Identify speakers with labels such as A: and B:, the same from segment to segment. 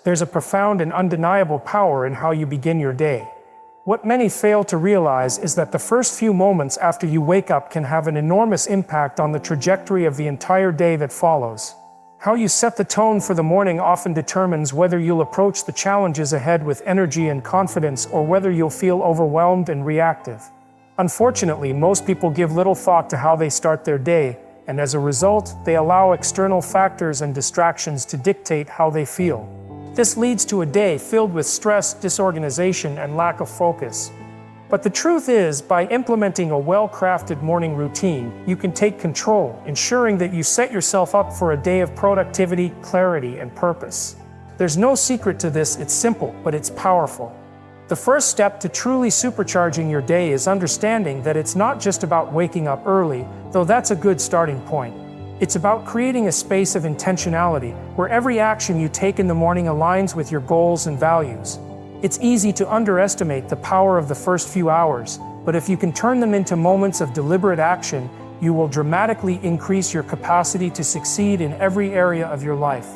A: There's a profound and undeniable power in how you begin your day. What many fail to realize is that the first few moments after you wake up can have an enormous impact on the trajectory of the entire day that follows. How you set the tone for the morning often determines whether you'll approach the challenges ahead with energy and confidence or whether you'll feel overwhelmed and reactive. Unfortunately, most people give little thought to how they start their day, and as a result, they allow external factors and distractions to dictate how they feel. This leads to a day filled with stress, disorganization, and lack of focus. But the truth is, by implementing a well-crafted morning routine, you can take control, ensuring that you set yourself up for a day of productivity, clarity, and purpose. There's no secret to this, it's simple, but it's powerful. The first step to truly supercharging your day is understanding that it's not just about waking up early, though that's a good starting point. It's about creating a space of intentionality, where every action you take in the morning aligns with your goals and values. It's easy to underestimate the power of the first few hours, but if you can turn them into moments of deliberate action, you will dramatically increase your capacity to succeed in every area of your life.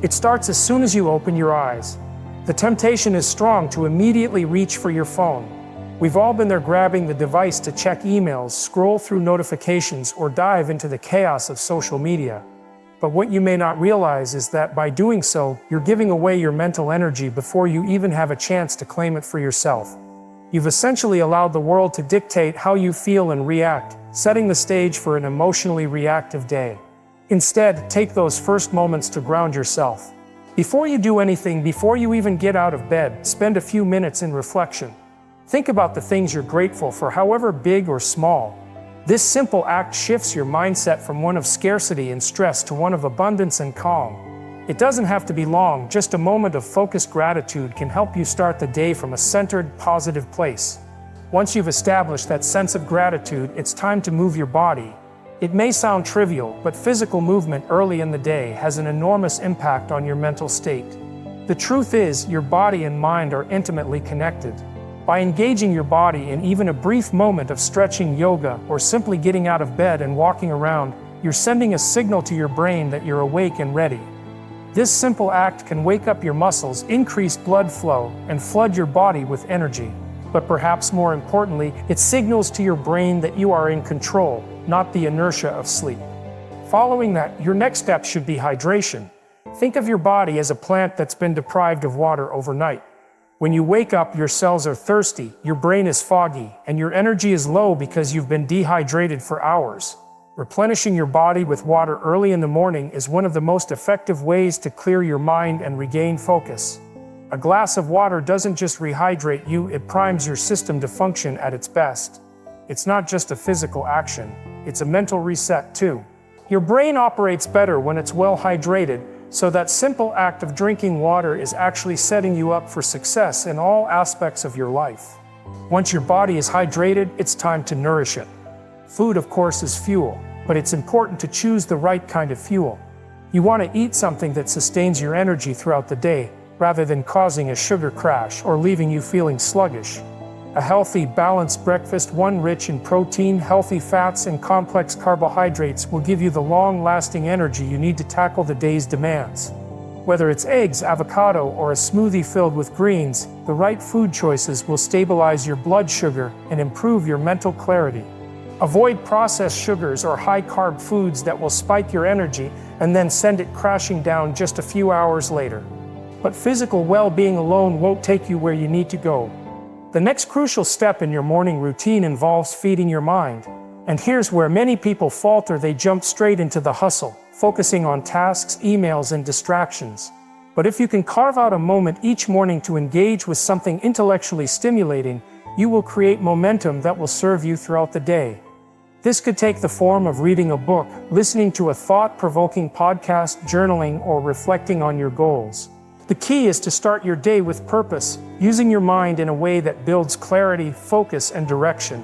A: It starts as soon as you open your eyes. The temptation is strong to immediately reach for your phone. We've all been there, grabbing the device to check emails, scroll through notifications, or dive into the chaos of social media. But what you may not realize is that by doing so, you're giving away your mental energy before you even have a chance to claim it for yourself. You've essentially allowed the world to dictate how you feel and react, setting the stage for an emotionally reactive day. Instead, take those first moments to ground yourself. Before you do anything, before you even get out of bed, spend a few minutes in reflection. Think about the things you're grateful for, however big or small. This simple act shifts your mindset from one of scarcity and stress to one of abundance and calm. It doesn't have to be long, just a moment of focused gratitude can help you start the day from a centered, positive place. Once you've established that sense of gratitude, it's time to move your body. It may sound trivial, but physical movement early in the day has an enormous impact on your mental state. The truth is, your body and mind are intimately connected. By engaging your body in even a brief moment of stretching, yoga, or simply getting out of bed and walking around, you're sending a signal to your brain that you're awake and ready. This simple act can wake up your muscles, increase blood flow, and flood your body with energy. But perhaps more importantly, it signals to your brain that you are in control, not the inertia of sleep. Following that, your next step should be hydration. Think of your body as a plant that's been deprived of water overnight. When you wake up, your cells are thirsty, your brain is foggy, and your energy is low because you've been dehydrated for hours. Replenishing your body with water early in the morning is one of the most effective ways to clear your mind and regain focus. A glass of water doesn't just rehydrate you, it primes your system to function at its best. It's not just a physical action, it's a mental reset too. Your brain operates better when it's well hydrated, so that simple act of drinking water is actually setting you up for success in all aspects of your life. Once your body is hydrated, it's time to nourish it. Food, of course, is fuel, but it's important to choose the right kind of fuel. You want to eat something that sustains your energy throughout the day, rather than causing a sugar crash or leaving you feeling sluggish. A healthy, balanced breakfast, one rich in protein, healthy fats, and complex carbohydrates, will give you the long-lasting energy you need to tackle the day's demands. Whether it's eggs, avocado, or a smoothie filled with greens, the right food choices will stabilize your blood sugar and improve your mental clarity. Avoid processed sugars or high-carb foods that will spike your energy and then send it crashing down just a few hours later. But physical well-being alone won't take you where you need to go. The next crucial step in your morning routine involves feeding your mind. And here's where many people falter: they jump straight into the hustle, focusing on tasks, emails, and distractions. But if you can carve out a moment each morning to engage with something intellectually stimulating, you will create momentum that will serve you throughout the day. This could take the form of reading a book, listening to a thought-provoking podcast, journaling, or reflecting on your goals. The key is to start your day with purpose, using your mind in a way that builds clarity, focus, and direction.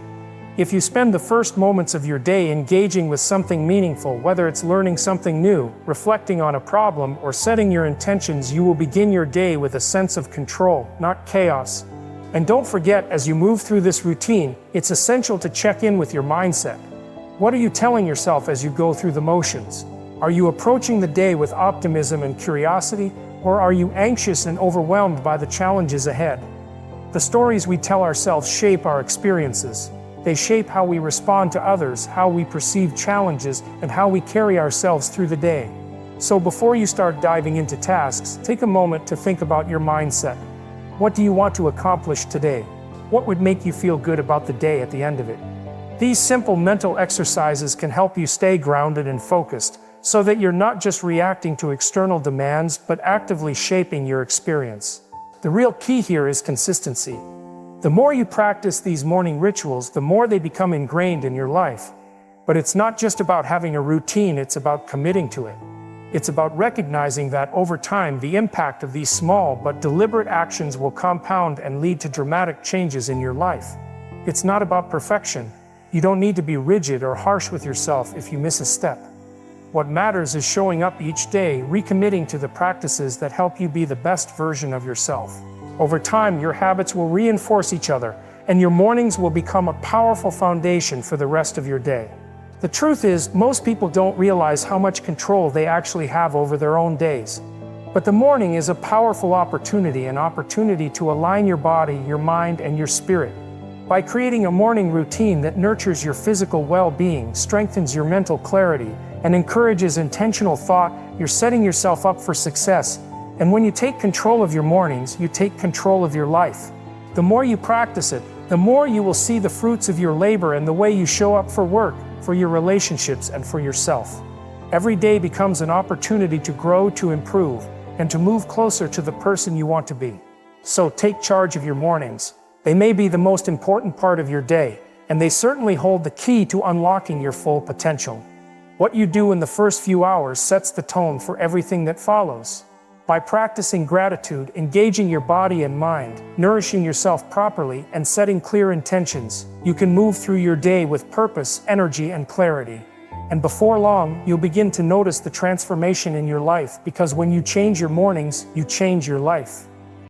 A: If you spend the first moments of your day engaging with something meaningful, whether it's learning something new, reflecting on a problem, or setting your intentions, you will begin your day with a sense of control, not chaos. And don't forget, as you move through this routine, it's essential to check in with your mindset. What are you telling yourself as you go through the motions? Are you approaching the day with optimism and curiosity, Or are you anxious and overwhelmed by the challenges ahead? The stories we tell ourselves shape our experiences. They shape how we respond to others, how we perceive challenges, and how we carry ourselves through the day. So before you start diving into tasks, take a moment to think about your mindset. What do you want to accomplish today? What would make you feel good about the day at the end of it? These simple mental exercises can help you stay grounded and focused, so that you're not just reacting to external demands, but actively shaping your experience. The real key here is consistency. The more you practice these morning rituals, the more they become ingrained in your life. But it's not just about having a routine, it's about committing to it. It's about recognizing that over time, the impact of these small but deliberate actions will compound and lead to dramatic changes in your life. It's not about perfection. You don't need to be rigid or harsh with yourself if you miss a step. What matters is showing up each day, recommitting to the practices that help you be the best version of yourself. Over time, your habits will reinforce each other, and your mornings will become a powerful foundation for the rest of your day. The truth is, most people don't realize how much control they actually have over their own days. But the morning is a powerful opportunity, an opportunity to align your body, your mind, and your spirit. By creating a morning routine that nurtures your physical well-being, strengthens your mental clarity, and encourages intentional thought, you're setting yourself up for success. And when you take control of your mornings, you take control of your life. The more you practice it, the more you will see the fruits of your labor and the way you show up for work, for your relationships, and for yourself. Every day becomes an opportunity to grow, to improve, and to move closer to the person you want to be. So take charge of your mornings. They may be the most important part of your day, and they certainly hold the key to unlocking your full potential. What you do in the first few hours sets the tone for everything that follows. By practicing gratitude, engaging your body and mind, nourishing yourself properly, and setting clear intentions, you can move through your day with purpose, energy, and clarity. And before long, you'll begin to notice the transformation in your life, because when you change your mornings, you change your life.